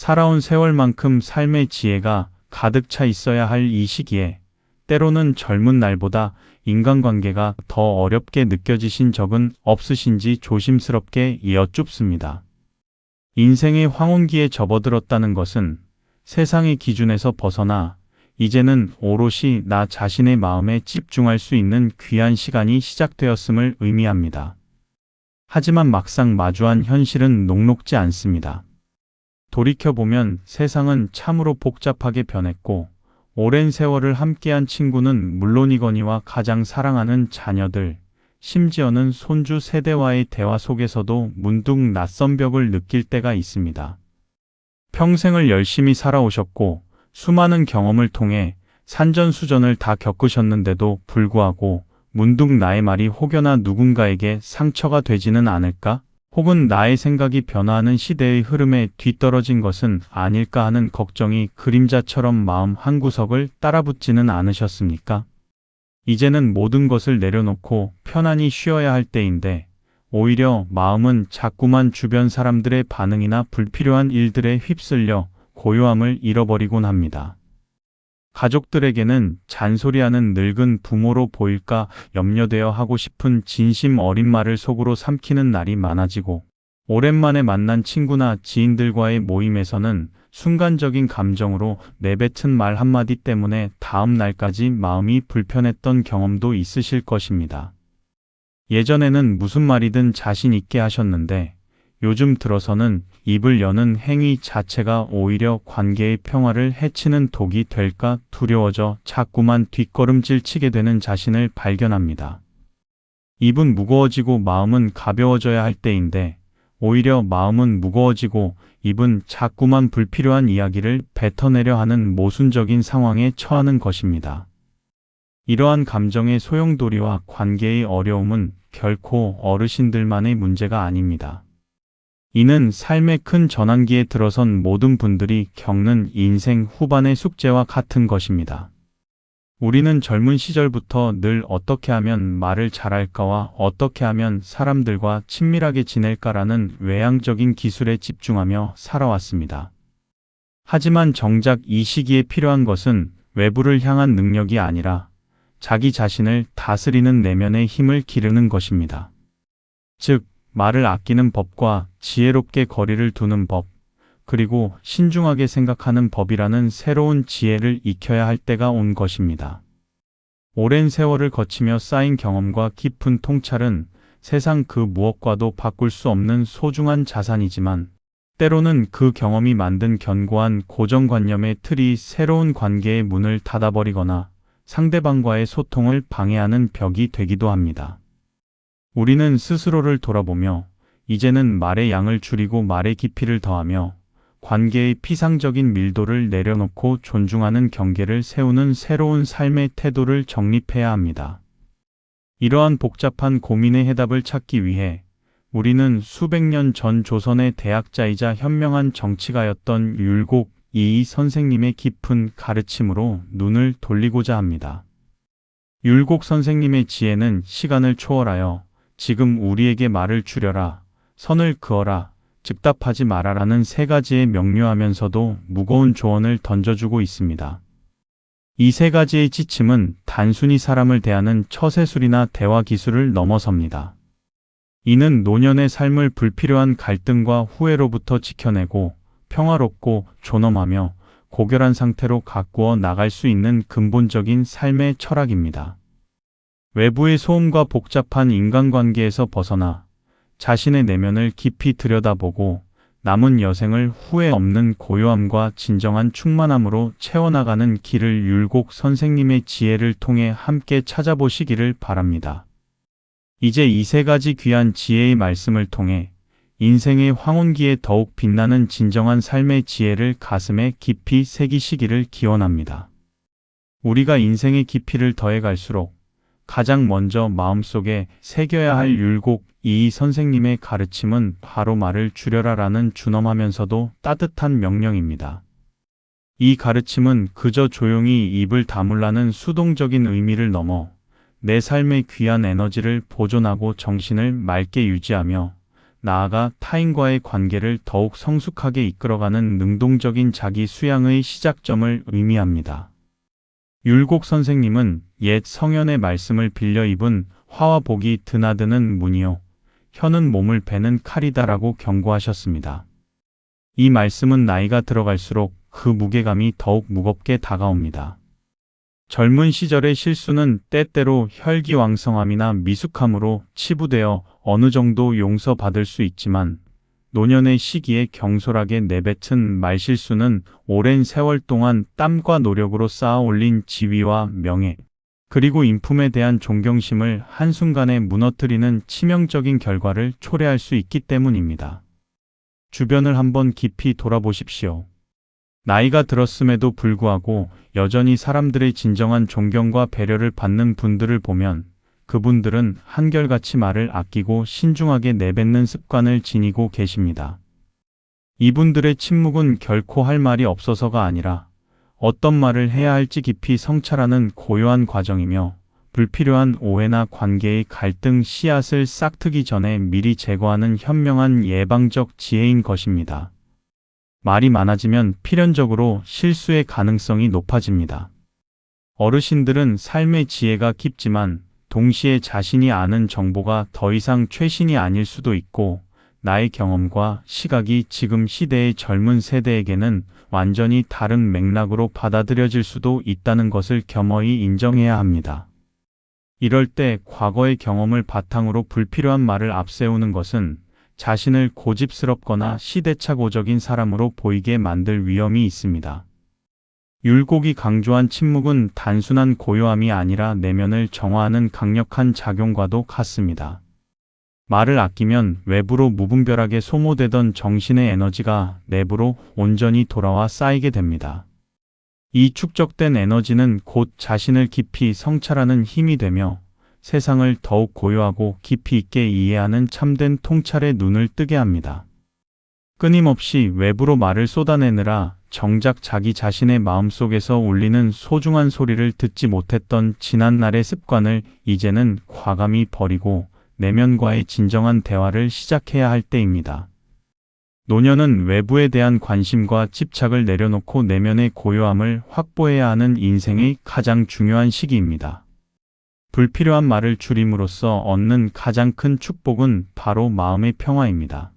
살아온 세월만큼 삶의 지혜가 가득 차 있어야 할 이 시기에 때로는 젊은 날보다 인간관계가 더 어렵게 느껴지신 적은 없으신지 조심스럽게 여쭙습니다. 인생의 황혼기에 접어들었다는 것은 세상의 기준에서 벗어나 이제는 오롯이 나 자신의 마음에 집중할 수 있는 귀한 시간이 시작되었음을 의미합니다. 하지만 막상 마주한 현실은 녹록지 않습니다. 돌이켜보면 세상은 참으로 복잡하게 변했고 오랜 세월을 함께한 친구는 물론이거니와 가장 사랑하는 자녀들, 심지어는 손주 세대와의 대화 속에서도 문득 낯선 벽을 느낄 때가 있습니다. 평생을 열심히 살아오셨고 수많은 경험을 통해 산전수전을 다 겪으셨는데도 불구하고 문득 나의 말이 혹여나 누군가에게 상처가 되지는 않을까? 혹은 나의 생각이 변화하는 시대의 흐름에 뒤떨어진 것은 아닐까 하는 걱정이 그림자처럼 마음 한구석을 따라붙지는 않으셨습니까? 이제는 모든 것을 내려놓고 편안히 쉬어야 할 때인데 오히려 마음은 자꾸만 주변 사람들의 반응이나 불필요한 일들에 휩쓸려 고요함을 잃어버리곤 합니다. 가족들에게는 잔소리하는 늙은 부모로 보일까 염려되어 하고 싶은 진심 어린 말을 속으로 삼키는 날이 많아지고 오랜만에 만난 친구나 지인들과의 모임에서는 순간적인 감정으로 내뱉은 말 한마디 때문에 다음 날까지 마음이 불편했던 경험도 있으실 것입니다. 예전에는 무슨 말이든 자신 있게 하셨는데 요즘 들어서는 입을 여는 행위 자체가 오히려 관계의 평화를 해치는 독이 될까 두려워져 자꾸만 뒷걸음질 치게 되는 자신을 발견합니다. 입은 무거워지고 마음은 가벼워져야 할 때인데 오히려 마음은 무거워지고 입은 자꾸만 불필요한 이야기를 뱉어내려 하는 모순적인 상황에 처하는 것입니다. 이러한 감정의 소용돌이와 관계의 어려움은 결코 어르신들만의 문제가 아닙니다. 이는 삶의 큰 전환기에 들어선 모든 분들이 겪는 인생 후반의 숙제와 같은 것입니다. 우리는 젊은 시절부터 늘 어떻게 하면 말을 잘할까와 어떻게 하면 사람들과 친밀하게 지낼까라는 외향적인 기술에 집중하며 살아왔습니다. 하지만 정작 이 시기에 필요한 것은 외부를 향한 능력이 아니라 자기 자신을 다스리는 내면의 힘을 기르는 것입니다. 즉, 말을 아끼는 법과 지혜롭게 거리를 두는 법, 그리고 신중하게 생각하는 법이라는 새로운 지혜를 익혀야 할 때가 온 것입니다. 오랜 세월을 거치며 쌓인 경험과 깊은 통찰은 세상 그 무엇과도 바꿀 수 없는 소중한 자산이지만 때로는 그 경험이 만든 견고한 고정관념의 틀이 새로운 관계의 문을 닫아버리거나 상대방과의 소통을 방해하는 벽이 되기도 합니다. 우리는 스스로를 돌아보며 이제는 말의 양을 줄이고 말의 깊이를 더하며 관계의 피상적인 밀도를 내려놓고 존중하는 경계를 세우는 새로운 삶의 태도를 정립해야 합니다. 이러한 복잡한 고민의 해답을 찾기 위해 우리는 수백 년 전 조선의 대학자이자 현명한 정치가였던 율곡 이이 선생님의 깊은 가르침으로 눈을 돌리고자 합니다. 율곡 선생님의 지혜는 시간을 초월하여 지금 우리에게 말을 줄여라, 선을 그어라, 즉답하지 말아라는 세 가지의 명료하면서도 무거운 조언을 던져주고 있습니다. 이 세 가지의 지침은 단순히 사람을 대하는 처세술이나 대화 기술을 넘어섭니다. 이는 노년의 삶을 불필요한 갈등과 후회로부터 지켜내고 평화롭고 존엄하며 고결한 상태로 가꾸어 나갈 수 있는 근본적인 삶의 철학입니다. 외부의 소음과 복잡한 인간관계에서 벗어나 자신의 내면을 깊이 들여다보고 남은 여생을 후회 없는 고요함과 진정한 충만함으로 채워나가는 길을 율곡 선생님의 지혜를 통해 함께 찾아보시기를 바랍니다. 이제 이 세 가지 귀한 지혜의 말씀을 통해 인생의 황혼기에 더욱 빛나는 진정한 삶의 지혜를 가슴에 깊이 새기시기를 기원합니다. 우리가 인생의 깊이를 더해갈수록 가장 먼저 마음속에 새겨야 할 율곡 이이 선생님의 가르침은 바로 말을 줄여라라는 준엄하면서도 따뜻한 명령입니다. 이 가르침은 그저 조용히 입을 다물라는 수동적인 의미를 넘어 내 삶의 귀한 에너지를 보존하고 정신을 맑게 유지하며 나아가 타인과의 관계를 더욱 성숙하게 이끌어가는 능동적인 자기 수양의 시작점을 의미합니다. 율곡 선생님은 옛 성현의 말씀을 빌려 입은 화와 복이 드나드는 문이요 혀는 몸을 베는 칼이다라고 경고하셨습니다. 이 말씀은 나이가 들어갈수록 그 무게감이 더욱 무겁게 다가옵니다. 젊은 시절의 실수는 때때로 혈기왕성함이나 미숙함으로 치부되어 어느 정도 용서받을 수 있지만 노년의 시기에 경솔하게 내뱉은 말실수는 오랜 세월 동안 땀과 노력으로 쌓아 올린 지위와 명예, 그리고 인품에 대한 존경심을 한순간에 무너뜨리는 치명적인 결과를 초래할 수 있기 때문입니다. 주변을 한번 깊이 돌아보십시오. 나이가 들었음에도 불구하고 여전히 사람들의 진정한 존경과 배려를 받는 분들을 보면 그분들은 한결같이 말을 아끼고 신중하게 내뱉는 습관을 지니고 계십니다. 이분들의 침묵은 결코 할 말이 없어서가 아니라 어떤 말을 해야 할지 깊이 성찰하는 고요한 과정이며 불필요한 오해나 관계의 갈등 씨앗을 싹트기 전에 미리 제거하는 현명한 예방적 지혜인 것입니다. 말이 많아지면 필연적으로 실수의 가능성이 높아집니다. 어르신들은 삶의 지혜가 깊지만 동시에 자신이 아는 정보가 더 이상 최신이 아닐 수도 있고 나의 경험과 시각이 지금 시대의 젊은 세대에게는 완전히 다른 맥락으로 받아들여질 수도 있다는 것을 겸허히 인정해야 합니다. 이럴 때 과거의 경험을 바탕으로 불필요한 말을 앞세우는 것은 자신을 고집스럽거나 시대착오적인 사람으로 보이게 만들 위험이 있습니다. 율곡이 강조한 침묵은 단순한 고요함이 아니라 내면을 정화하는 강력한 작용과도 같습니다. 말을 아끼면 외부로 무분별하게 소모되던 정신의 에너지가 내부로 온전히 돌아와 쌓이게 됩니다. 이 축적된 에너지는 곧 자신을 깊이 성찰하는 힘이 되며 세상을 더욱 고요하고 깊이 있게 이해하는 참된 통찰의 눈을 뜨게 합니다. 끊임없이 외부로 말을 쏟아내느라 정작 자기 자신의 마음속에서 울리는 소중한 소리를 듣지 못했던 지난날의 습관을 이제는 과감히 버리고 내면과의 진정한 대화를 시작해야 할 때입니다. 노년은 외부에 대한 관심과 집착을 내려놓고 내면의 고요함을 확보해야 하는 인생의 가장 중요한 시기입니다. 불필요한 말을 줄임으로써 얻는 가장 큰 축복은 바로 마음의 평화입니다.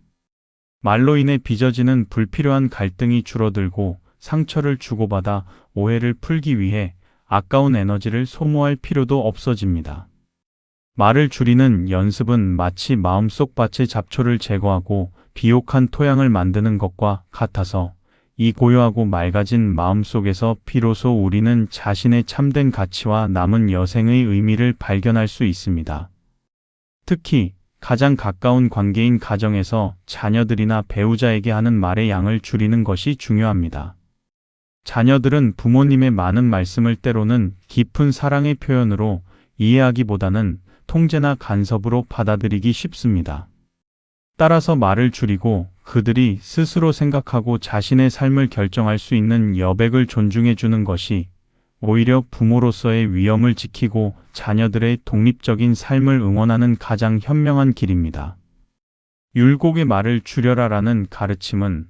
말로 인해 빚어지는 불필요한 갈등이 줄어들고 상처를 주고받아 오해를 풀기 위해 아까운 에너지를 소모할 필요도 없어집니다. 말을 줄이는 연습은 마치 마음속 밭의 잡초를 제거하고 비옥한 토양을 만드는 것과 같아서 이 고요하고 맑아진 마음속에서 비로소 우리는 자신의 참된 가치와 남은 여생의 의미를 발견할 수 있습니다. 특히 가장 가까운 관계인 가정에서 자녀들이나 배우자에게 하는 말의 양을 줄이는 것이 중요합니다. 자녀들은 부모님의 많은 말씀을 때로는 깊은 사랑의 표현으로 이해하기보다는 통제나 간섭으로 받아들이기 쉽습니다. 따라서 말을 줄이고 그들이 스스로 생각하고 자신의 삶을 결정할 수 있는 여백을 존중해 주는 것이 오히려 부모로서의 위엄을 지키고 자녀들의 독립적인 삶을 응원하는 가장 현명한 길입니다. 율곡의 말을 줄여라라는 가르침은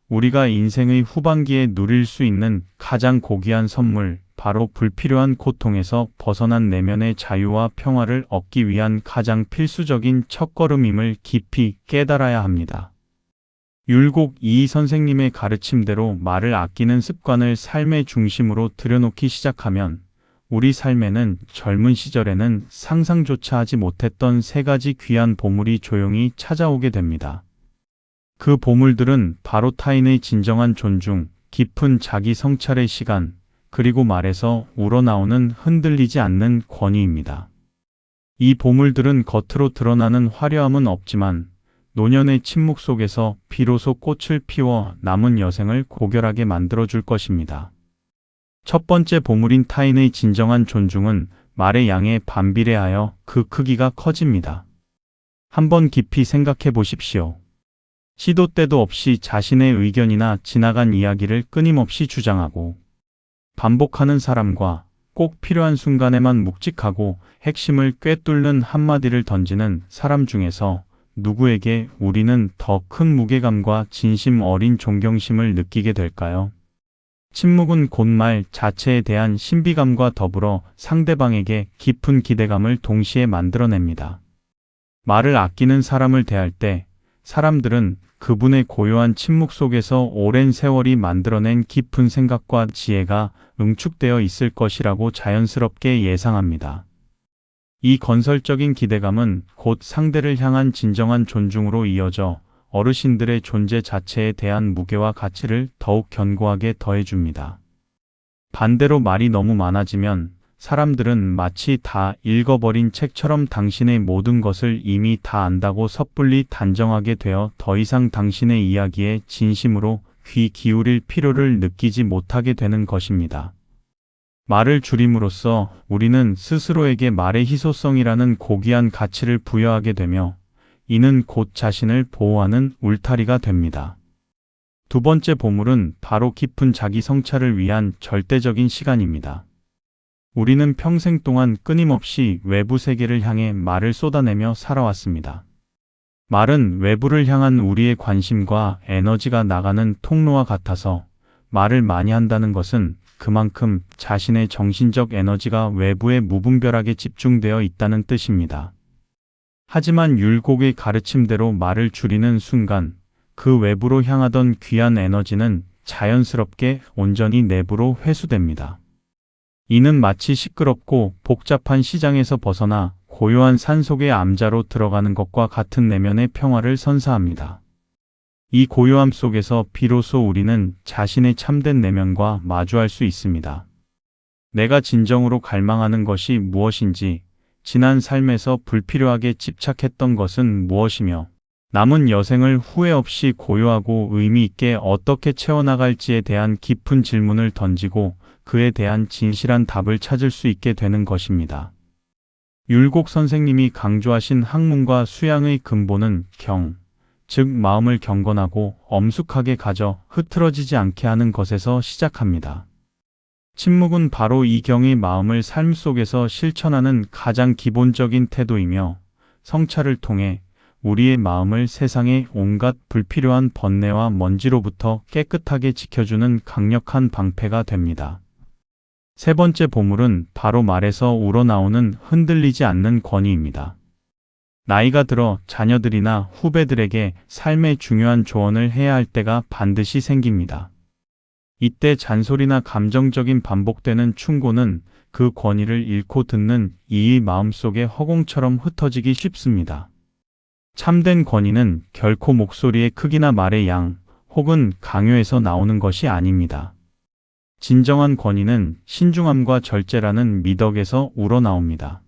우리가 인생의 후반기에 누릴 수 있는 가장 고귀한 선물, 바로 불필요한 고통에서 벗어난 내면의 자유와 평화를 얻기 위한 가장 필수적인 첫걸음임을 깊이 깨달아야 합니다. 율곡 이 선생님의 가르침대로 말을 아끼는 습관을 삶의 중심으로 들여놓기 시작하면 우리 삶에는 젊은 시절에는 상상조차 하지 못했던 세 가지 귀한 보물이 조용히 찾아오게 됩니다. 그 보물들은 바로 타인의 진정한 존중, 깊은 자기 성찰의 시간, 그리고 말에서 우러나오는 흔들리지 않는 권위입니다. 이 보물들은 겉으로 드러나는 화려함은 없지만 노년의 침묵 속에서 비로소 꽃을 피워 남은 여생을 고결하게 만들어줄 것입니다. 첫 번째 보물인 타인의 진정한 존중은 말의 양에 반비례하여 그 크기가 커집니다. 한번 깊이 생각해 보십시오. 시도 때도 없이 자신의 의견이나 지나간 이야기를 끊임없이 주장하고 반복하는 사람과 꼭 필요한 순간에만 묵직하고 핵심을 꿰뚫는 한마디를 던지는 사람 중에서 누구에게 우리는 더 큰 무게감과 진심 어린 존경심을 느끼게 될까요? 침묵은 곧 말 자체에 대한 신비감과 더불어 상대방에게 깊은 기대감을 동시에 만들어냅니다. 말을 아끼는 사람을 대할 때 사람들은 그분의 고요한 침묵 속에서 오랜 세월이 만들어낸 깊은 생각과 지혜가 응축되어 있을 것이라고 자연스럽게 예상합니다. 이 건설적인 기대감은 곧 상대를 향한 진정한 존중으로 이어져 어르신들의 존재 자체에 대한 무게와 가치를 더욱 견고하게 더해줍니다. 반대로 말이 너무 많아지면 사람들은 마치 다 읽어버린 책처럼 당신의 모든 것을 이미 다 안다고 섣불리 단정하게 되어 더 이상 당신의 이야기에 진심으로 귀 기울일 필요를 느끼지 못하게 되는 것입니다. 말을 줄임으로써 우리는 스스로에게 말의 희소성이라는 고귀한 가치를 부여하게 되며 이는 곧 자신을 보호하는 울타리가 됩니다. 두 번째 보물은 바로 깊은 자기 성찰을 위한 절대적인 시간입니다. 우리는 평생 동안 끊임없이 외부 세계를 향해 말을 쏟아내며 살아왔습니다. 말은 외부를 향한 우리의 관심과 에너지가 나가는 통로와 같아서 말을 많이 한다는 것은 그만큼 자신의 정신적 에너지가 외부에 무분별하게 집중되어 있다는 뜻입니다. 하지만 율곡의 가르침대로 말을 줄이는 순간 그 외부로 향하던 귀한 에너지는 자연스럽게 온전히 내부로 회수됩니다. 이는 마치 시끄럽고 복잡한 시장에서 벗어나 고요한 산속의 암자로 들어가는 것과 같은 내면의 평화를 선사합니다. 이 고요함 속에서 비로소 우리는 자신의 참된 내면과 마주할 수 있습니다. 내가 진정으로 갈망하는 것이 무엇인지, 지난 삶에서 불필요하게 집착했던 것은 무엇이며, 남은 여생을 후회 없이 고요하고 의미 있게 어떻게 채워나갈지에 대한 깊은 질문을 던지고 그에 대한 진실한 답을 찾을 수 있게 되는 것입니다. 율곡 선생님이 강조하신 학문과 수양의 근본은 경, 즉 마음을 경건하고 엄숙하게 가져 흐트러지지 않게 하는 것에서 시작합니다. 침묵은 바로 이 경의 마음을 삶 속에서 실천하는 가장 기본적인 태도이며 성찰을 통해 우리의 마음을 세상의 온갖 불필요한 번뇌와 먼지로부터 깨끗하게 지켜주는 강력한 방패가 됩니다. 세 번째 보물은 바로 말에서 우러나오는 흔들리지 않는 권위입니다. 나이가 들어 자녀들이나 후배들에게 삶의 중요한 조언을 해야 할 때가 반드시 생깁니다. 이때 잔소리나 감정적인 반복되는 충고는 그 권위를 잃고 듣는 이의 마음속에 허공처럼 흩어지기 쉽습니다. 참된 권위는 결코 목소리의 크기나 말의 양 혹은 강요에서 나오는 것이 아닙니다. 진정한 권위는 신중함과 절제라는 미덕에서 우러나옵니다.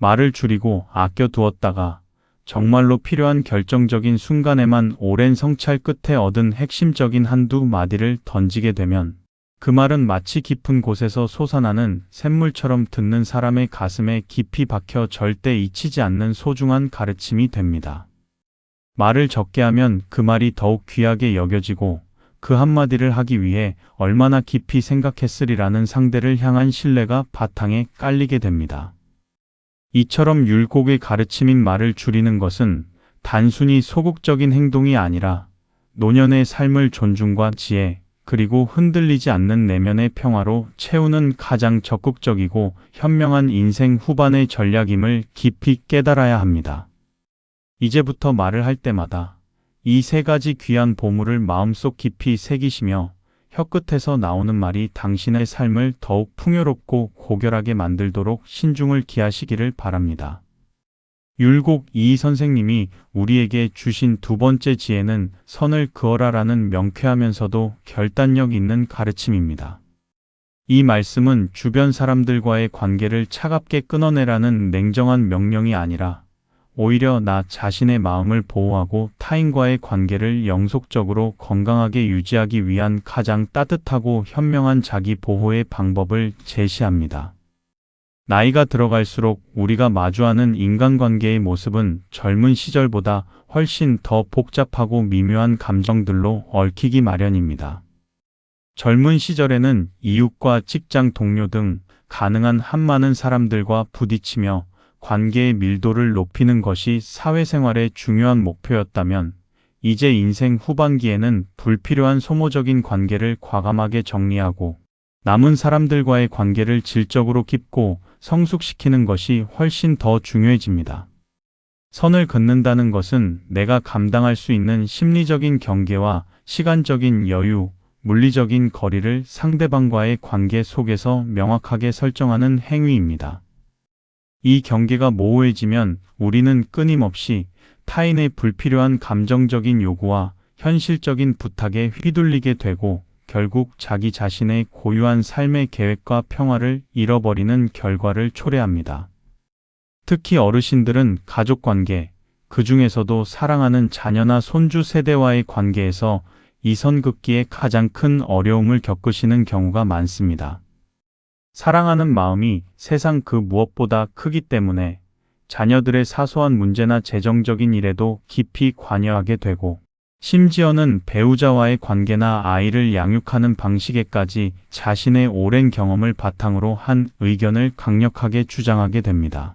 말을 줄이고 아껴두었다가 정말로 필요한 결정적인 순간에만 오랜 성찰 끝에 얻은 핵심적인 한두 마디를 던지게 되면 그 말은 마치 깊은 곳에서 솟아나는 샘물처럼 듣는 사람의 가슴에 깊이 박혀 절대 잊히지 않는 소중한 가르침이 됩니다. 말을 적게 하면 그 말이 더욱 귀하게 여겨지고 그 한마디를 하기 위해 얼마나 깊이 생각했으리라는 상대를 향한 신뢰가 바탕에 깔리게 됩니다. 이처럼 율곡의 가르침인 말을 줄이는 것은 단순히 소극적인 행동이 아니라 노년의 삶을 존중과 지혜, 그리고 흔들리지 않는 내면의 평화로 채우는 가장 적극적이고 현명한 인생 후반의 전략임을 깊이 깨달아야 합니다. 이제부터 말을 할 때마다 이 세 가지 귀한 보물을 마음속 깊이 새기시며 혀끝에서 나오는 말이 당신의 삶을 더욱 풍요롭고 고결하게 만들도록 신중을 기하시기를 바랍니다. 율곡 이희 선생님이 우리에게 주신 두 번째 지혜는 선을 그어라라는 명쾌하면서도 결단력 있는 가르침입니다. 이 말씀은 주변 사람들과의 관계를 차갑게 끊어내라는 냉정한 명령이 아니라 오히려 나 자신의 마음을 보호하고 타인과의 관계를 영속적으로 건강하게 유지하기 위한 가장 따뜻하고 현명한 자기 보호의 방법을 제시합니다. 나이가 들어갈수록 우리가 마주하는 인간관계의 모습은 젊은 시절보다 훨씬 더 복잡하고 미묘한 감정들로 얽히기 마련입니다. 젊은 시절에는 이웃과 직장 동료 등 가능한 한 많은 사람들과 부딪히며 관계의 밀도를 높이는 것이 사회생활의 중요한 목표였다면, 이제 인생 후반기에는 불필요한 소모적인 관계를 과감하게 정리하고 남은 사람들과의 관계를 질적으로 깊고 성숙시키는 것이 훨씬 더 중요해집니다. 선을 긋는다는 것은 내가 감당할 수 있는 심리적인 경계와 시간적인 여유, 물리적인 거리를 상대방과의 관계 속에서 명확하게 설정하는 행위입니다. 이 경계가 모호해지면 우리는 끊임없이 타인의 불필요한 감정적인 요구와 현실적인 부탁에 휘둘리게 되고 결국 자기 자신의 고유한 삶의 계획과 평화를 잃어버리는 결과를 초래합니다. 특히 어르신들은 가족관계, 그 중에서도 사랑하는 자녀나 손주 세대와의 관계에서 이 선긋기에 가장 큰 어려움을 겪으시는 경우가 많습니다. 사랑하는 마음이 세상 그 무엇보다 크기 때문에 자녀들의 사소한 문제나 재정적인 일에도 깊이 관여하게 되고, 심지어는 배우자와의 관계나 아이를 양육하는 방식에까지 자신의 오랜 경험을 바탕으로 한 의견을 강력하게 주장하게 됩니다.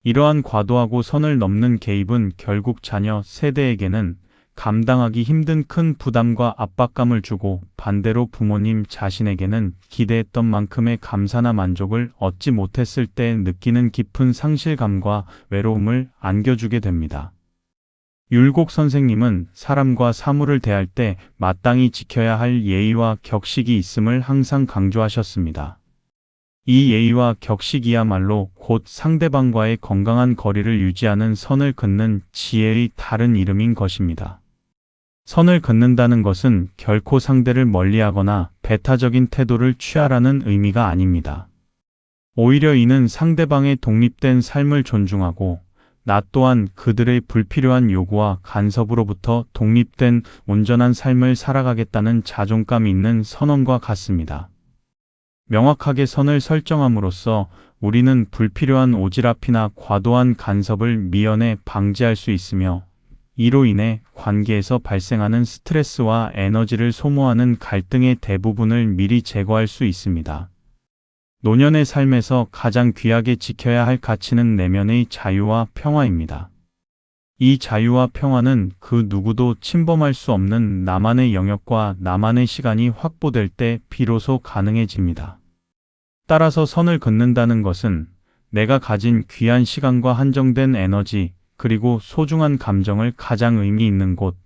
이러한 과도하고 선을 넘는 개입은 결국 자녀 세대에게는 감당하기 힘든 큰 부담과 압박감을 주고, 반대로 부모님 자신에게는 기대했던 만큼의 감사나 만족을 얻지 못했을 때 느끼는 깊은 상실감과 외로움을 안겨주게 됩니다. 율곡 선생님은 사람과 사물을 대할 때 마땅히 지켜야 할 예의와 격식이 있음을 항상 강조하셨습니다. 이 예의와 격식이야말로 곧 상대방과의 건강한 거리를 유지하는 선을 긋는 지혜의 다른 이름인 것입니다. 선을 긋는다는 것은 결코 상대를 멀리하거나 배타적인 태도를 취하라는 의미가 아닙니다. 오히려 이는 상대방의 독립된 삶을 존중하고 나 또한 그들의 불필요한 요구와 간섭으로부터 독립된 온전한 삶을 살아가겠다는 자존감 있는 선언과 같습니다. 명확하게 선을 설정함으로써 우리는 불필요한 오지랖이나 과도한 간섭을 미연에 방지할 수 있으며, 이로 인해 관계에서 발생하는 스트레스와 에너지를 소모하는 갈등의 대부분을 미리 제거할 수 있습니다. 노년의 삶에서 가장 귀하게 지켜야 할 가치는 내면의 자유와 평화입니다. 이 자유와 평화는 그 누구도 침범할 수 없는 나만의 영역과 나만의 시간이 확보될 때 비로소 가능해집니다. 따라서 선을 긋는다는 것은 내가 가진 귀한 시간과 한정된 에너지, 그리고 소중한 감정을 가장 의미 있는 곳,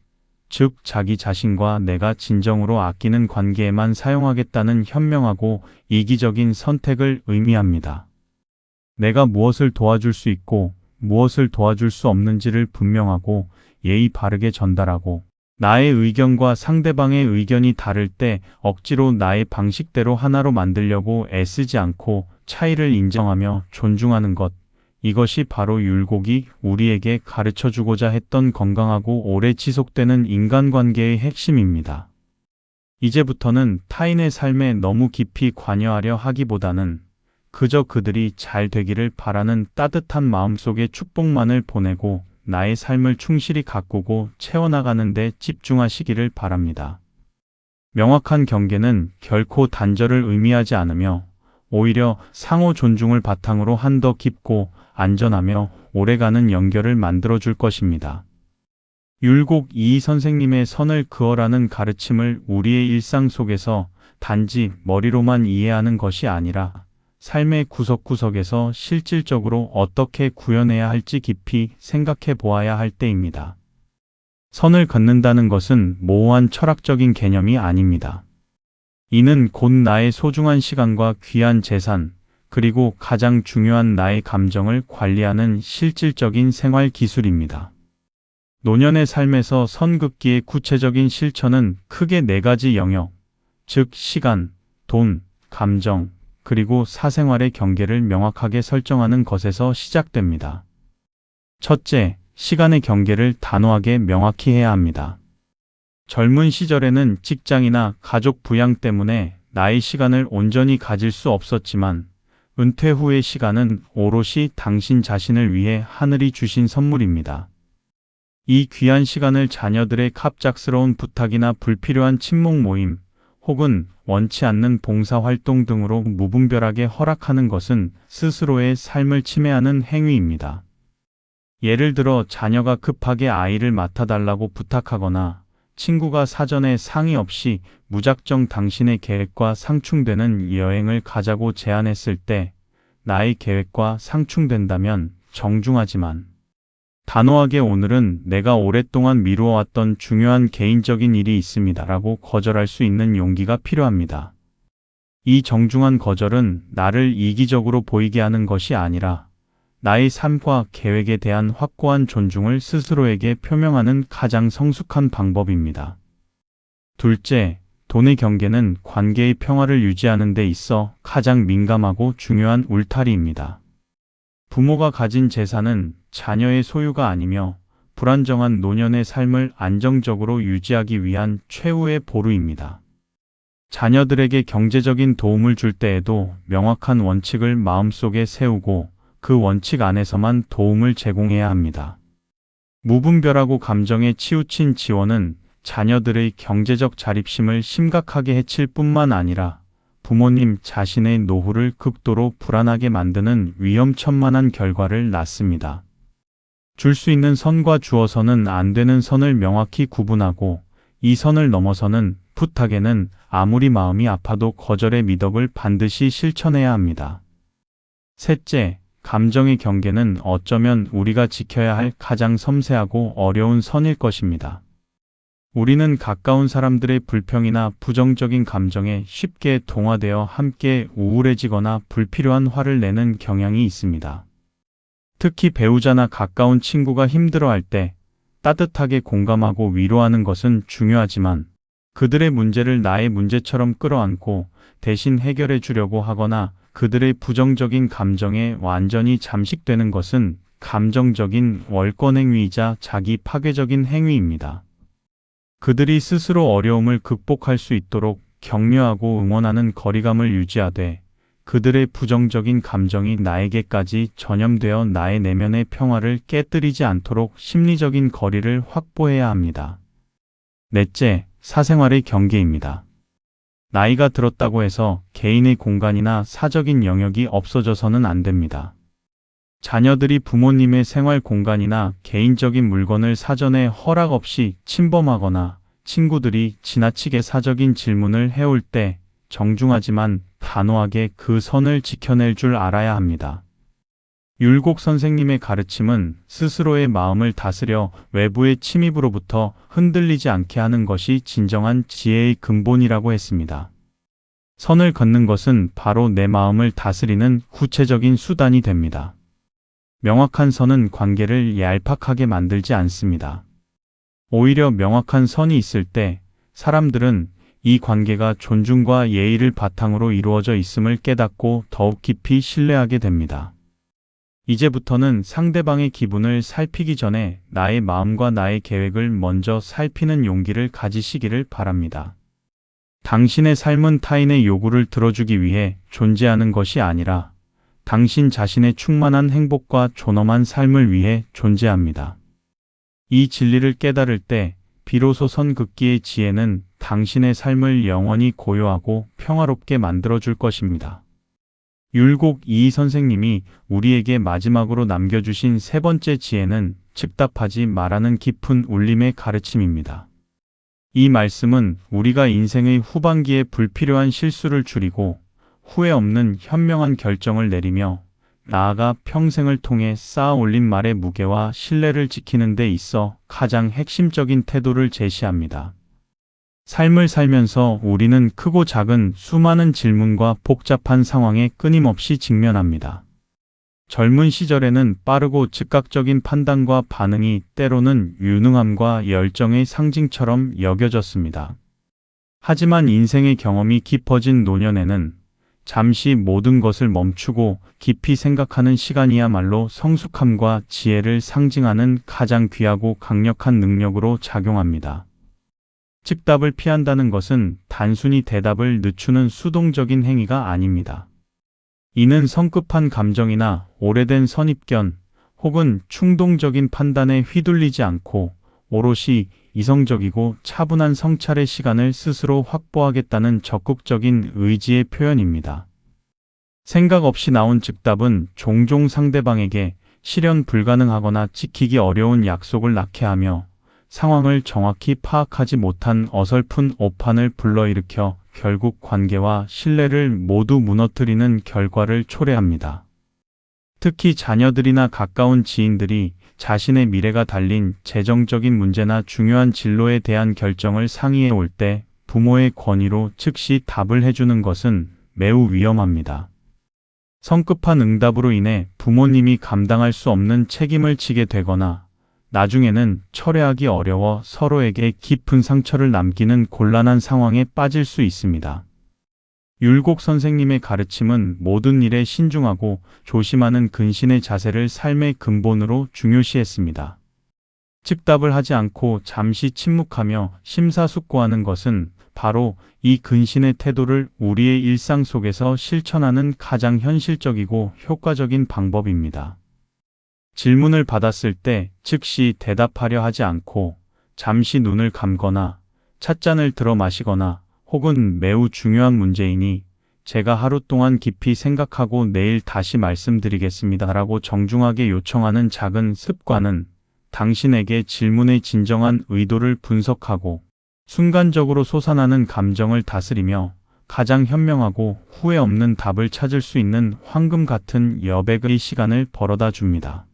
즉 자기 자신과 내가 진정으로 아끼는 관계에만 사용하겠다는 현명하고 이기적인 선택을 의미합니다. 내가 무엇을 도와줄 수 있고 무엇을 도와줄 수 없는지를 분명하고 예의 바르게 전달하고, 나의 의견과 상대방의 의견이 다를 때 억지로 나의 방식대로 하나로 만들려고 애쓰지 않고 차이를 인정하며 존중하는 것, 이것이 바로 율곡이 우리에게 가르쳐주고자 했던 건강하고 오래 지속되는 인간관계의 핵심입니다. 이제부터는 타인의 삶에 너무 깊이 관여하려 하기보다는 그저 그들이 잘 되기를 바라는 따뜻한 마음속에 축복만을 보내고 나의 삶을 충실히 가꾸고 채워나가는 데 집중하시기를 바랍니다. 명확한 경계는 결코 단절을 의미하지 않으며 오히려 상호 존중을 바탕으로 한더 깊고 안전하며 오래가는 연결을 만들어줄 것입니다. 율곡 이 선생님의 선을 그어라는 가르침을 우리의 일상 속에서 단지 머리로만 이해하는 것이 아니라 삶의 구석구석에서 실질적으로 어떻게 구현해야 할지 깊이 생각해 보아야 할 때입니다. 선을 긋는다는 것은 모호한 철학적인 개념이 아닙니다. 이는 곧 나의 소중한 시간과 귀한 재산, 그리고 가장 중요한 나의 감정을 관리하는 실질적인 생활 기술입니다. 노년의 삶에서 선 긋기의 구체적인 실천은 크게 네 가지 영역, 즉 시간, 돈, 감정, 그리고 사생활의 경계를 명확하게 설정하는 것에서 시작됩니다. 첫째, 시간의 경계를 단호하게 명확히 해야 합니다. 젊은 시절에는 직장이나 가족 부양 때문에 나의 시간을 온전히 가질 수 없었지만, 은퇴 후의 시간은 오롯이 당신 자신을 위해 하늘이 주신 선물입니다. 이 귀한 시간을 자녀들의 갑작스러운 부탁이나 불필요한 친목 모임, 혹은 원치 않는 봉사활동 등으로 무분별하게 허락하는 것은 스스로의 삶을 침해하는 행위입니다. 예를 들어 자녀가 급하게 아이를 맡아달라고 부탁하거나 친구가 사전에 상의 없이 무작정 당신의 계획과 상충되는 여행을 가자고 제안했을 때 나의 계획과 상충된다면 정중하지만 단호하게 오늘은 내가 오랫동안 미루어왔던 중요한 개인적인 일이 있습니다라고 거절할 수 있는 용기가 필요합니다. 이 정중한 거절은 나를 이기적으로 보이게 하는 것이 아니라 나의 삶과 계획에 대한 확고한 존중을 스스로에게 표명하는 가장 성숙한 방법입니다. 둘째, 돈의 경계는 관계의 평화를 유지하는 데 있어 가장 민감하고 중요한 울타리입니다. 부모가 가진 재산은 자녀의 소유가 아니며 불안정한 노년의 삶을 안정적으로 유지하기 위한 최후의 보루입니다. 자녀들에게 경제적인 도움을 줄 때에도 명확한 원칙을 마음속에 세우고 그 원칙 안에서만 도움을 제공해야 합니다. 무분별하고 감정에 치우친 지원은 자녀들의 경제적 자립심을 심각하게 해칠 뿐만 아니라 부모님 자신의 노후를 극도로 불안하게 만드는 위험천만한 결과를 낳습니다. 줄 수 있는 선과 주어서는 안 되는 선을 명확히 구분하고 이 선을 넘어서는 부탁에는 아무리 마음이 아파도 거절의 미덕을 반드시 실천해야 합니다. 셋째, 감정의 경계는 어쩌면 우리가 지켜야 할 가장 섬세하고 어려운 선일 것입니다. 우리는 가까운 사람들의 불평이나 부정적인 감정에 쉽게 동화되어 함께 우울해지거나 불필요한 화를 내는 경향이 있습니다. 특히 배우자나 가까운 친구가 힘들어할 때 따뜻하게 공감하고 위로하는 것은 중요하지만 그들의 문제를 나의 문제처럼 끌어안고 대신 해결해 주려고 하거나 그들의 부정적인 감정에 완전히 잠식되는 것은 감정적인 월권행위이자 자기 파괴적인 행위입니다. 그들이 스스로 어려움을 극복할 수 있도록 격려하고 응원하는 거리감을 유지하되 그들의 부정적인 감정이 나에게까지 전염되어 나의 내면의 평화를 깨뜨리지 않도록 심리적인 거리를 확보해야 합니다. 넷째, 사생활의 경계입니다. 나이가 들었다고 해서 개인의 공간이나 사적인 영역이 없어져서는 안 됩니다. 자녀들이 부모님의 생활 공간이나 개인적인 물건을 사전에 허락 없이 침범하거나 친구들이 지나치게 사적인 질문을 해올 때 정중하지만 단호하게 그 선을 지켜낼 줄 알아야 합니다. 율곡 선생님의 가르침은 스스로의 마음을 다스려 외부의 침입으로부터 흔들리지 않게 하는 것이 진정한 지혜의 근본이라고 했습니다. 선을 긋는 것은 바로 내 마음을 다스리는 구체적인 수단이 됩니다. 명확한 선은 관계를 얄팍하게 만들지 않습니다. 오히려 명확한 선이 있을 때 사람들은 이 관계가 존중과 예의를 바탕으로 이루어져 있음을 깨닫고 더욱 깊이 신뢰하게 됩니다. 이제부터는 상대방의 기분을 살피기 전에 나의 마음과 나의 계획을 먼저 살피는 용기를 가지시기를 바랍니다. 당신의 삶은 타인의 요구를 들어주기 위해 존재하는 것이 아니라 당신 자신의 충만한 행복과 존엄한 삶을 위해 존재합니다. 이 진리를 깨달을 때 비로소 선 긋기의 지혜는 당신의 삶을 영원히 고요하고 평화롭게 만들어줄 것입니다. 율곡 이이 선생님이 우리에게 마지막으로 남겨주신 세 번째 지혜는 즉답하지 말라는 깊은 울림의 가르침입니다. 이 말씀은 우리가 인생의 후반기에 불필요한 실수를 줄이고 후회 없는 현명한 결정을 내리며 나아가 평생을 통해 쌓아 올린 말의 무게와 신뢰를 지키는 데 있어 가장 핵심적인 태도를 제시합니다. 삶을 살면서 우리는 크고 작은 수많은 질문과 복잡한 상황에 끊임없이 직면합니다. 젊은 시절에는 빠르고 즉각적인 판단과 반응이 때로는 유능함과 열정의 상징처럼 여겨졌습니다. 하지만 인생의 경험이 깊어진 노년에는 잠시 모든 것을 멈추고 깊이 생각하는 시간이야말로 성숙함과 지혜를 상징하는 가장 귀하고 강력한 능력으로 작용합니다. 즉답을 피한다는 것은 단순히 대답을 늦추는 수동적인 행위가 아닙니다. 이는 성급한 감정이나 오래된 선입견 혹은 충동적인 판단에 휘둘리지 않고 오롯이 이성적이고 차분한 성찰의 시간을 스스로 확보하겠다는 적극적인 의지의 표현입니다. 생각 없이 나온 즉답은 종종 상대방에게 실현 불가능하거나 지키기 어려운 약속을 낳게 하며 상황을 정확히 파악하지 못한 어설픈 오판을 불러일으켜 결국 관계와 신뢰를 모두 무너뜨리는 결과를 초래합니다. 특히 자녀들이나 가까운 지인들이 자신의 미래가 달린 재정적인 문제나 중요한 진로에 대한 결정을 상의해 올 때 부모의 권위로 즉시 답을 해주는 것은 매우 위험합니다. 성급한 응답으로 인해 부모님이 감당할 수 없는 책임을 지게 되거나 나중에는 철회하기 어려워 서로에게 깊은 상처를 남기는 곤란한 상황에 빠질 수 있습니다. 율곡 선생님의 가르침은 모든 일에 신중하고 조심하는 근신의 자세를 삶의 근본으로 중요시했습니다. 즉답을 하지 않고 잠시 침묵하며 심사숙고하는 것은 바로 이 근신의 태도를 우리의 일상 속에서 실천하는 가장 현실적이고 효과적인 방법입니다. 질문을 받았을 때 즉시 대답하려 하지 않고 잠시 눈을 감거나 찻잔을 들어 마시거나 혹은 매우 중요한 문제이니 제가 하루 동안 깊이 생각하고 내일 다시 말씀드리겠습니다 라고 정중하게 요청하는 작은 습관은 당신에게 질문의 진정한 의도를 분석하고 순간적으로 솟아나는 감정을 다스리며 가장 현명하고 후회 없는 답을 찾을 수 있는 황금 같은 여백의 시간을 벌어다 줍니다.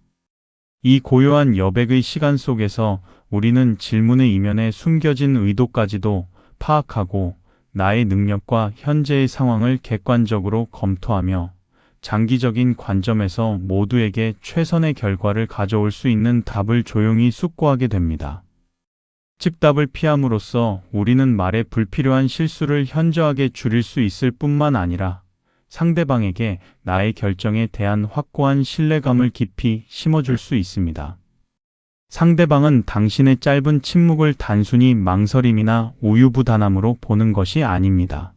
이 고요한 여백의 시간 속에서 우리는 질문의 이면에 숨겨진 의도까지도 파악하고 나의 능력과 현재의 상황을 객관적으로 검토하며 장기적인 관점에서 모두에게 최선의 결과를 가져올 수 있는 답을 조용히 숙고하게 됩니다. 즉답을 피함으로써 우리는 말에 불필요한 실수를 현저하게 줄일 수 있을 뿐만 아니라 상대방에게 나의 결정에 대한 확고한 신뢰감을 깊이 심어줄 수 있습니다. 상대방은 당신의 짧은 침묵을 단순히 망설임이나 우유부단함으로 보는 것이 아닙니다.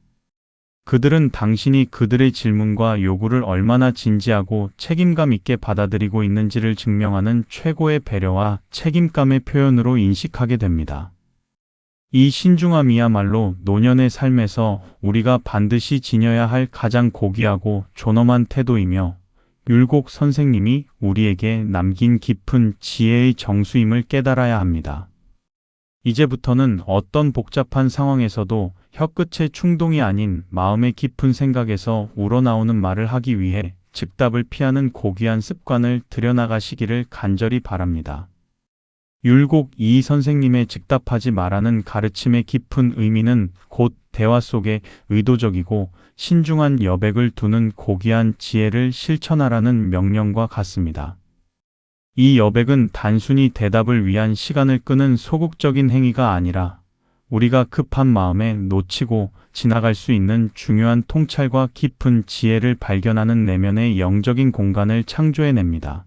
그들은 당신이 그들의 질문과 요구를 얼마나 진지하고 책임감 있게 받아들이고 있는지를 증명하는 최고의 배려와 책임감의 표현으로 인식하게 됩니다. 이 신중함이야말로 노년의 삶에서 우리가 반드시 지녀야 할 가장 고귀하고 존엄한 태도이며 율곡 선생님이 우리에게 남긴 깊은 지혜의 정수임을 깨달아야 합니다. 이제부터는 어떤 복잡한 상황에서도 혀끝의 충동이 아닌 마음의 깊은 생각에서 우러나오는 말을 하기 위해 즉답을 피하는 고귀한 습관을 들여나가시기를 간절히 바랍니다. 율곡 이 선생님의 즉답하지 말라는 가르침의 깊은 의미는 곧 대화 속에 의도적이고 신중한 여백을 두는 고귀한 지혜를 실천하라는 명령과 같습니다. 이 여백은 단순히 대답을 위한 시간을 끄는 소극적인 행위가 아니라 우리가 급한 마음에 놓치고 지나갈 수 있는 중요한 통찰과 깊은 지혜를 발견하는 내면의 영적인 공간을 창조해냅니다.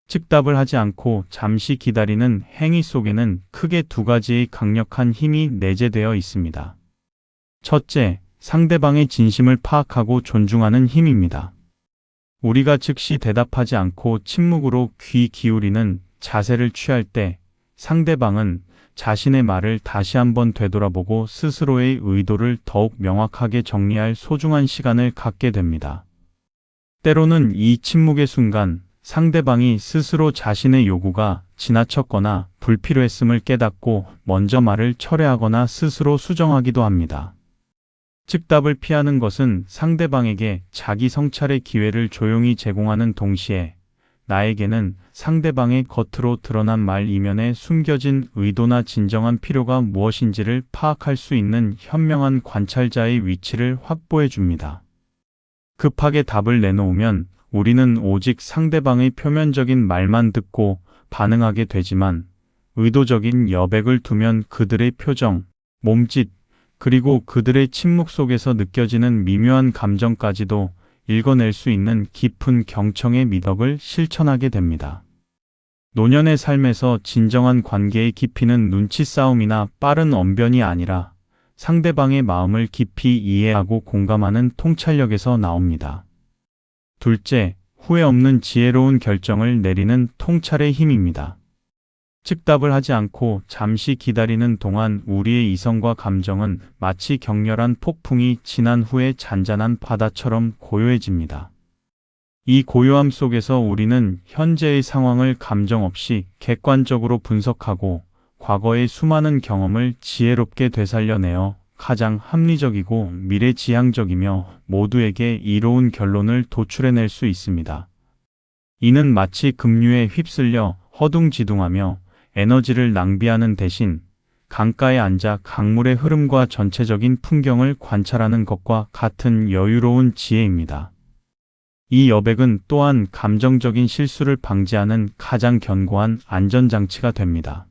즉답을 하지 않고 잠시 기다리는 행위 속에는 크게 두 가지의 강력한 힘이 내재되어 있습니다. 첫째, 상대방의 진심을 파악하고 존중하는 힘입니다. 우리가 즉시 대답하지 않고 침묵으로 귀 기울이는 자세를 취할 때 상대방은 자신의 말을 다시 한번 되돌아보고 스스로의 의도를 더욱 명확하게 정리할 소중한 시간을 갖게 됩니다. 때로는 이 침묵의 순간 상대방이 스스로 자신의 요구가 지나쳤거나 불필요했음을 깨닫고 먼저 말을 철회하거나 스스로 수정하기도 합니다. 즉답을 피하는 것은 상대방에게 자기 성찰의 기회를 조용히 제공하는 동시에 나에게는 상대방의 겉으로 드러난 말 이면에 숨겨진 의도나 진정한 필요가 무엇인지를 파악할 수 있는 현명한 관찰자의 위치를 확보해 줍니다. 급하게 답을 내놓으면 우리는 오직 상대방의 표면적인 말만 듣고 반응하게 되지만 의도적인 여백을 두면 그들의 표정, 몸짓, 그리고 그들의 침묵 속에서 느껴지는 미묘한 감정까지도 읽어낼 수 있는 깊은 경청의 미덕을 실천하게 됩니다. 노년의 삶에서 진정한 관계의 깊이는 눈치 싸움이나 빠른 언변이 아니라 상대방의 마음을 깊이 이해하고 공감하는 통찰력에서 나옵니다. 둘째, 후회 없는 지혜로운 결정을 내리는 통찰의 힘입니다. 즉답을 하지 않고 잠시 기다리는 동안 우리의 이성과 감정은 마치 격렬한 폭풍이 지난 후에 잔잔한 바다처럼 고요해집니다. 이 고요함 속에서 우리는 현재의 상황을 감정 없이 객관적으로 분석하고 과거의 수많은 경험을 지혜롭게 되살려내어 가장 합리적이고 미래지향적이며 모두에게 이로운 결론을 도출해낼 수 있습니다. 이는 마치 급류에 휩쓸려 허둥지둥하며 에너지를 낭비하는 대신 강가에 앉아 강물의 흐름과 전체적인 풍경을 관찰하는 것과 같은 여유로운 지혜입니다. 이 여백은 또한 감정적인 실수를 방지하는 가장 견고한 안전장치가 됩니다.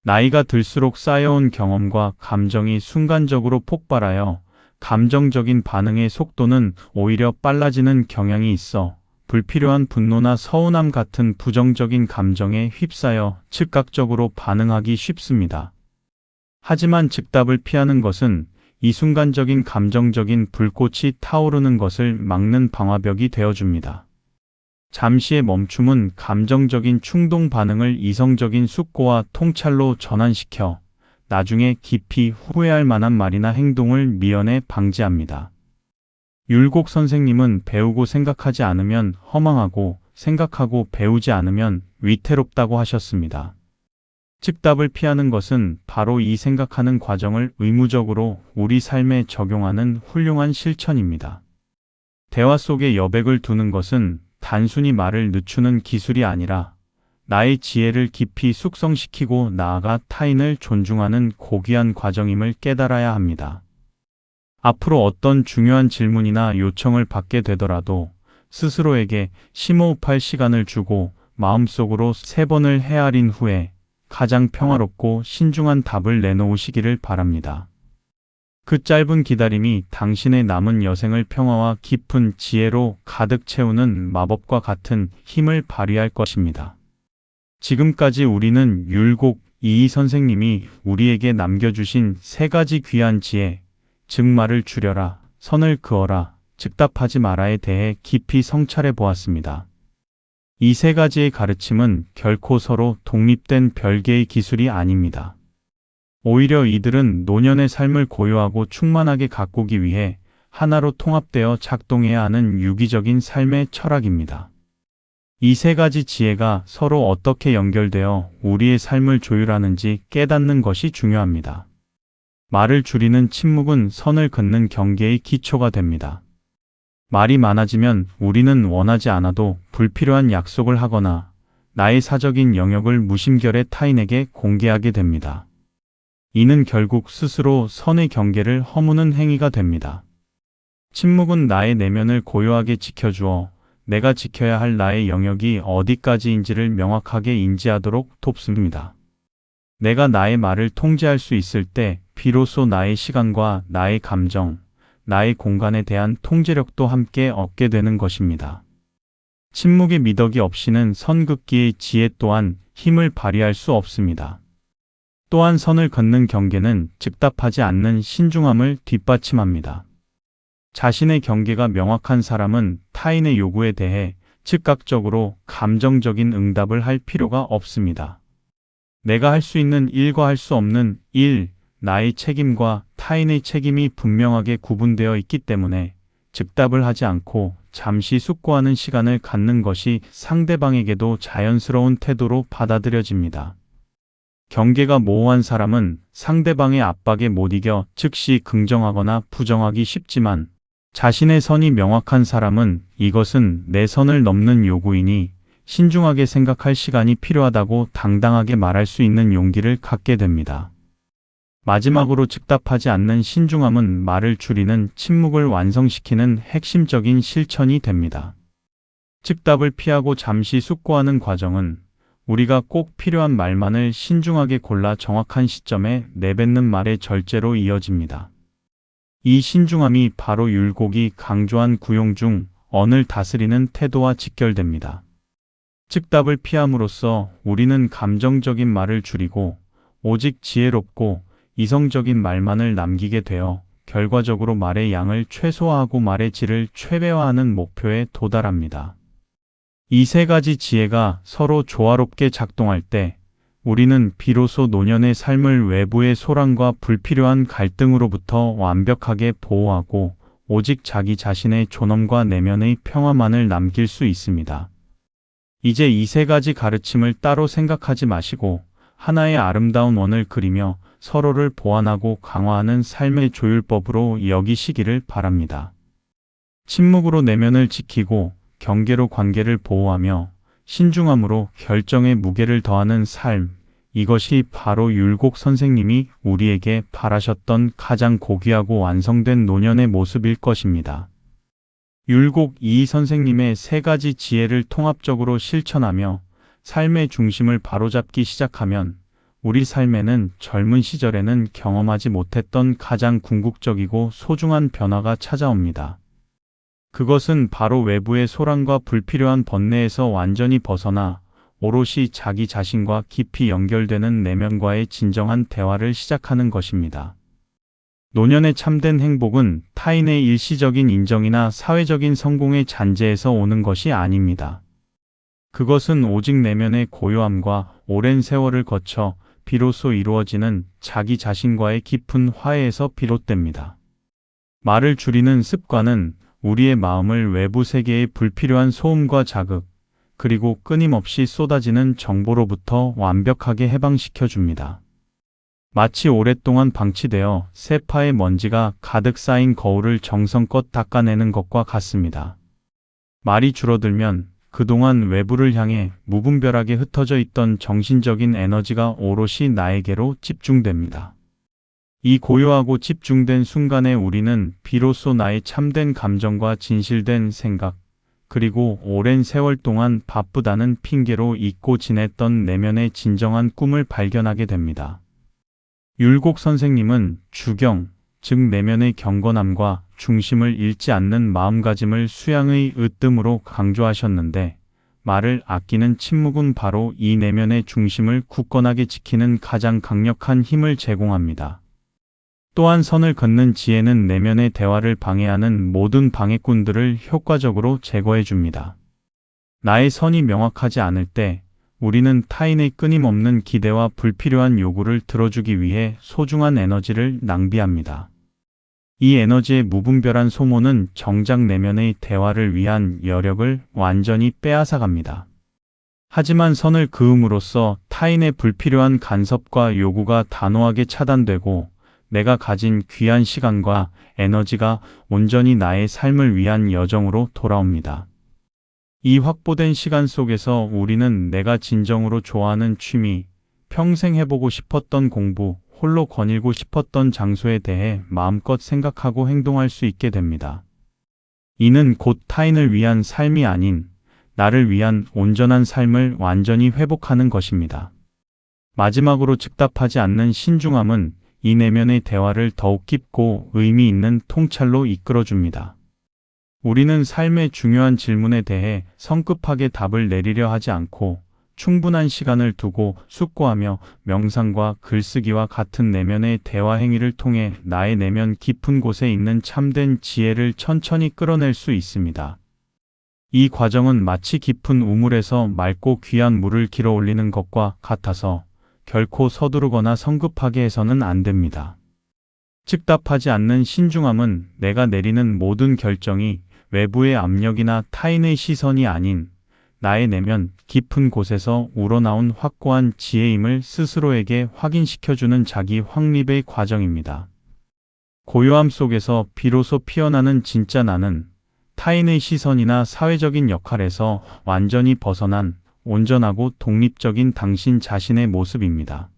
나이가 들수록 쌓여온 경험과 감정이 순간적으로 폭발하여 감정적인 반응의 속도는 오히려 빨라지는 경향이 있어 불필요한 분노나 서운함 같은 부정적인 감정에 휩싸여 즉각적으로 반응하기 쉽습니다. 하지만 즉답을 피하는 것은 이 순간적인 감정적인 불꽃이 타오르는 것을 막는 방화벽이 되어줍니다. 잠시의 멈춤은 감정적인 충동 반응을 이성적인 숙고와 통찰로 전환시켜 나중에 깊이 후회할 만한 말이나 행동을 미연에 방지합니다. 율곡 선생님은 배우고 생각하지 않으면 허망하고 생각하고 배우지 않으면 위태롭다고 하셨습니다. 즉답을 피하는 것은 바로 이 생각하는 과정을 의무적으로 우리 삶에 적용하는 훌륭한 실천입니다. 대화 속에 여백을 두는 것은 단순히 말을 늦추는 기술이 아니라 나의 지혜를 깊이 숙성시키고 나아가 타인을 존중하는 고귀한 과정임을 깨달아야 합니다. 앞으로 어떤 중요한 질문이나 요청을 받게 되더라도 스스로에게 심호흡할 시간을 주고 마음속으로 3번을 헤아린 후에 가장 평화롭고 신중한 답을 내놓으시기를 바랍니다. 그 짧은 기다림이 당신의 남은 여생을 평화와 깊은 지혜로 가득 채우는 마법과 같은 힘을 발휘할 것입니다. 지금까지 우리는 율곡 이이 선생님이 우리에게 남겨주신 3가지 귀한 지혜, 즉 말을 줄여라, 선을 그어라, 즉답하지 마라에 대해 깊이 성찰해 보았습니다. 이 3가지의 가르침은 결코 서로 독립된 별개의 기술이 아닙니다. 오히려 이들은 노년의 삶을 고요하고 충만하게 가꾸기 위해 하나로 통합되어 작동해야 하는 유기적인 삶의 철학입니다. 이 3가지 지혜가 서로 어떻게 연결되어 우리의 삶을 조율하는지 깨닫는 것이 중요합니다. 말을 줄이는 침묵은 선을 긋는 경계의 기초가 됩니다. 말이 많아지면 우리는 원하지 않아도 불필요한 약속을 하거나 나의 사적인 영역을 무심결에 타인에게 공개하게 됩니다. 이는 결국 스스로 선의 경계를 허무는 행위가 됩니다. 침묵은 나의 내면을 고요하게 지켜주어 내가 지켜야 할 나의 영역이 어디까지인지를 명확하게 인지하도록 돕습니다. 내가 나의 말을 통제할 수 있을 때 비로소 나의 시간과 나의 감정, 나의 공간에 대한 통제력도 함께 얻게 되는 것입니다. 침묵의 미덕이 없이는 선 긋기의 지혜 또한 힘을 발휘할 수 없습니다. 또한 선을 긋는 경계는 즉답하지 않는 신중함을 뒷받침합니다. 자신의 경계가 명확한 사람은 타인의 요구에 대해 즉각적으로 감정적인 응답을 할 필요가 없습니다. 내가 할 수 있는 일과 할 수 없는 일, 나의 책임과 타인의 책임이 분명하게 구분되어 있기 때문에 즉답을 하지 않고 잠시 숙고하는 시간을 갖는 것이 상대방에게도 자연스러운 태도로 받아들여집니다. 경계가 모호한 사람은 상대방의 압박에 못 이겨 즉시 긍정하거나 부정하기 쉽지만 자신의 선이 명확한 사람은 이것은 내 선을 넘는 요구이니 신중하게 생각할 시간이 필요하다고 당당하게 말할 수 있는 용기를 갖게 됩니다. 마지막으로 즉답하지 않는 신중함은 말을 줄이는 침묵을 완성시키는 핵심적인 실천이 됩니다. 즉답을 피하고 잠시 숙고하는 과정은 우리가 꼭 필요한 말만을 신중하게 골라 정확한 시점에 내뱉는 말의 절제로 이어집니다. 이 신중함이 바로 율곡이 강조한 구용 중 언을 다스리는 태도와 직결됩니다. 즉답을 피함으로써 우리는 감정적인 말을 줄이고 오직 지혜롭고 이성적인 말만을 남기게 되어 결과적으로 말의 양을 최소화하고 말의 질을 최대화하는 목표에 도달합니다. 이 3가지 지혜가 서로 조화롭게 작동할 때 우리는 비로소 노년의 삶을 외부의 소란과 불필요한 갈등으로부터 완벽하게 보호하고 오직 자기 자신의 존엄과 내면의 평화만을 남길 수 있습니다. 이제 이 세 가지 가르침을 따로 생각하지 마시고 하나의 아름다운 원을 그리며 서로를 보완하고 강화하는 삶의 조율법으로 여기시기를 바랍니다. 침묵으로 내면을 지키고 경계로 관계를 보호하며 신중함으로 결정의 무게를 더하는 삶, 이것이 바로 율곡 선생님이 우리에게 바라셨던 가장 고귀하고 완성된 노년의 모습일 것입니다. 율곡 이 선생님의 세 가지 지혜를 통합적으로 실천하며 삶의 중심을 바로잡기 시작하면 우리 삶에는 젊은 시절에는 경험하지 못했던 가장 궁극적이고 소중한 변화가 찾아옵니다. 그것은 바로 외부의 소란과 불필요한 번뇌에서 완전히 벗어나 오롯이 자기 자신과 깊이 연결되는 내면과의 진정한 대화를 시작하는 것입니다. 노년의 참된 행복은 타인의 일시적인 인정이나 사회적인 성공의 잔재에서 오는 것이 아닙니다. 그것은 오직 내면의 고요함과 오랜 세월을 거쳐 비로소 이루어지는 자기 자신과의 깊은 화해에서 비롯됩니다. 말을 줄이는 습관은 우리의 마음을 외부 세계의 불필요한 소음과 자극, 그리고 끊임없이 쏟아지는 정보로부터 완벽하게 해방시켜 줍니다. 마치 오랫동안 방치되어 세파의 먼지가 가득 쌓인 거울을 정성껏 닦아내는 것과 같습니다. 말이 줄어들면 그동안 외부를 향해 무분별하게 흩어져 있던 정신적인 에너지가 오롯이 나에게로 집중됩니다. 이 고요하고 집중된 순간에 우리는 비로소 나의 참된 감정과 진실된 생각, 그리고 오랜 세월 동안 바쁘다는 핑계로 잊고 지냈던 내면의 진정한 꿈을 발견하게 됩니다. 율곡 선생님은 주경, 즉 내면의 경건함과 중심을 잃지 않는 마음가짐을 수양의 으뜸으로 강조하셨는데, 말을 아끼는 침묵은 바로 이 내면의 중심을 굳건하게 지키는 가장 강력한 힘을 제공합니다. 또한 선을 긋는 지혜는 내면의 대화를 방해하는 모든 방해꾼들을 효과적으로 제거해 줍니다. 나의 선이 명확하지 않을 때 우리는 타인의 끊임없는 기대와 불필요한 요구를 들어주기 위해 소중한 에너지를 낭비합니다. 이 에너지의 무분별한 소모는 정작 내면의 대화를 위한 여력을 완전히 빼앗아갑니다. 하지만 선을 그음으로써 타인의 불필요한 간섭과 요구가 단호하게 차단되고 내가 가진 귀한 시간과 에너지가 온전히 나의 삶을 위한 여정으로 돌아옵니다. 이 확보된 시간 속에서 우리는 내가 진정으로 좋아하는 취미, 평생 해보고 싶었던 공부, 홀로 거닐고 싶었던 장소에 대해 마음껏 생각하고 행동할 수 있게 됩니다. 이는 곧 타인을 위한 삶이 아닌 나를 위한 온전한 삶을 완전히 회복하는 것입니다. 마지막으로 즉답하지 않는 신중함은 이 내면의 대화를 더욱 깊고 의미 있는 통찰로 이끌어줍니다. 우리는 삶의 중요한 질문에 대해 성급하게 답을 내리려 하지 않고 충분한 시간을 두고 숙고하며 명상과 글쓰기와 같은 내면의 대화 행위를 통해 나의 내면 깊은 곳에 있는 참된 지혜를 천천히 끌어낼 수 있습니다. 이 과정은 마치 깊은 우물에서 맑고 귀한 물을 길어 올리는 것과 같아서 결코 서두르거나 성급하게 해서는 안 됩니다. 즉답하지 않는 신중함은 내가 내리는 모든 결정이 외부의 압력이나 타인의 시선이 아닌 나의 내면 깊은 곳에서 우러나온 확고한 지혜임을 스스로에게 확인시켜주는 자기 확립의 과정입니다. 고요함 속에서 비로소 피어나는 진짜 나는 타인의 시선이나 사회적인 역할에서 완전히 벗어난 온전하고 독립적인 당신 자신의 모습입니다.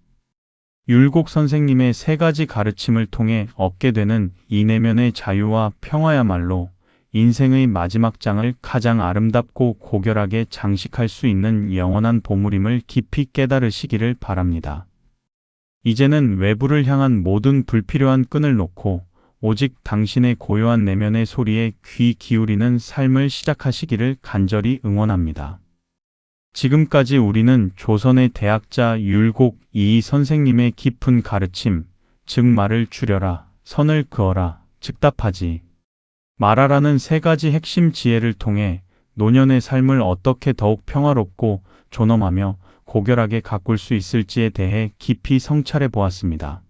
율곡 선생님의 세 가지 가르침을 통해 얻게 되는 이 내면의 자유와 평화야말로 인생의 마지막 장을 가장 아름답고 고결하게 장식할 수 있는 영원한 보물임을 깊이 깨달으시기를 바랍니다. 이제는 외부를 향한 모든 불필요한 끈을 놓고 오직 당신의 고요한 내면의 소리에 귀 기울이는 삶을 시작하시기를 간절히 응원합니다. 지금까지 우리는 조선의 대학자 율곡 이 선생님의 깊은 가르침, 즉 말을 줄여라, 선을 그어라, 즉답하지 말아라는 세 가지 핵심 지혜를 통해 노년의 삶을 어떻게 더욱 평화롭고 존엄하며 고결하게 가꿀 수 있을지에 대해 깊이 성찰해 보았습니다.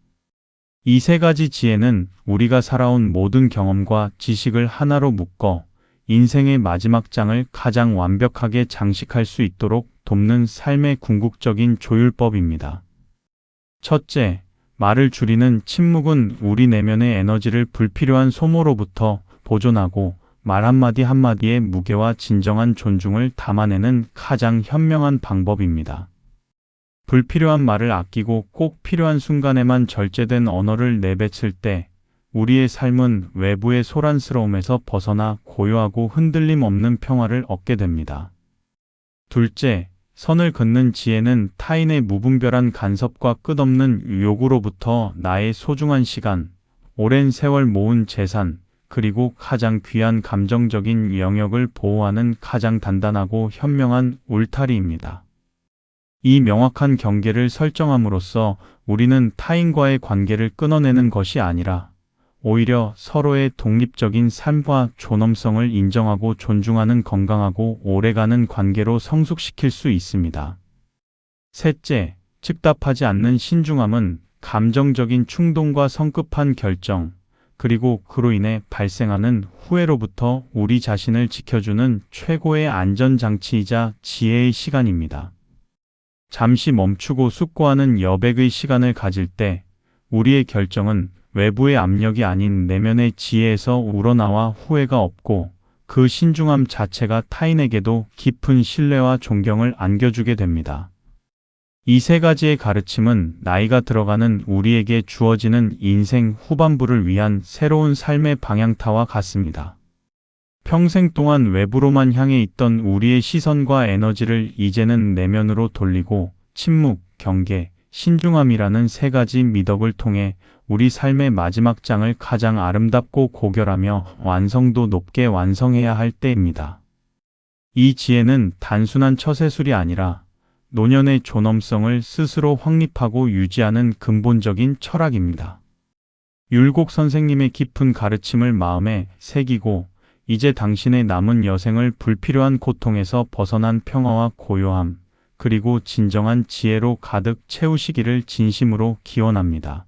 이 세 가지 지혜는 우리가 살아온 모든 경험과 지식을 하나로 묶어 인생의 마지막 장을 가장 완벽하게 장식할 수 있도록 돕는 삶의 궁극적인 조율법입니다. 첫째, 말을 줄이는 침묵은 우리 내면의 에너지를 불필요한 소모로부터 보존하고 말 한마디 한마디의 무게와 진정한 존중을 담아내는 가장 현명한 방법입니다. 불필요한 말을 아끼고 꼭 필요한 순간에만 절제된 언어를 내뱉을 때 우리의 삶은 외부의 소란스러움에서 벗어나 고요하고 흔들림 없는 평화를 얻게 됩니다. 둘째, 선을 긋는 지혜는 타인의 무분별한 간섭과 끝없는 요구로부터 나의 소중한 시간, 오랜 세월 모은 재산, 그리고 가장 귀한 감정적인 영역을 보호하는 가장 단단하고 현명한 울타리입니다. 이 명확한 경계를 설정함으로써 우리는 타인과의 관계를 끊어내는 것이 아니라 오히려 서로의 독립적인 삶과 존엄성을 인정하고 존중하는 건강하고 오래가는 관계로 성숙시킬 수 있습니다. 셋째, 즉답하지 않는 신중함은 감정적인 충동과 성급한 결정, 그리고 그로 인해 발생하는 후회로부터 우리 자신을 지켜주는 최고의 안전장치이자 지혜의 시간입니다. 잠시 멈추고 숙고하는 여백의 시간을 가질 때 우리의 결정은 외부의 압력이 아닌 내면의 지혜에서 우러나와 후회가 없고 그 신중함 자체가 타인에게도 깊은 신뢰와 존경을 안겨주게 됩니다. 이 세 가지의 가르침은 나이가 들어가는 우리에게 주어지는 인생 후반부를 위한 새로운 삶의 방향타와 같습니다. 평생 동안 외부로만 향해 있던 우리의 시선과 에너지를 이제는 내면으로 돌리고 침묵, 경계, 신중함이라는 세 가지 미덕을 통해 우리 삶의 마지막 장을 가장 아름답고 고결하며 완성도 높게 완성해야 할 때입니다. 이 지혜는 단순한 처세술이 아니라 노년의 존엄성을 스스로 확립하고 유지하는 근본적인 철학입니다. 율곡 선생님의 깊은 가르침을 마음에 새기고 이제 당신의 남은 여생을 불필요한 고통에서 벗어난 평화와 고요함, 그리고 진정한 지혜로 가득 채우시기를 진심으로 기원합니다.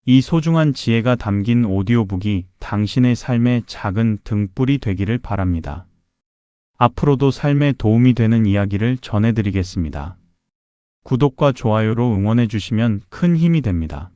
이 소중한 지혜가 담긴 오디오북이 당신의 삶의 작은 등불이 되기를 바랍니다. 앞으로도 삶에 도움이 되는 이야기를 전해드리겠습니다. 구독과 좋아요로 응원해 주시면 큰 힘이 됩니다.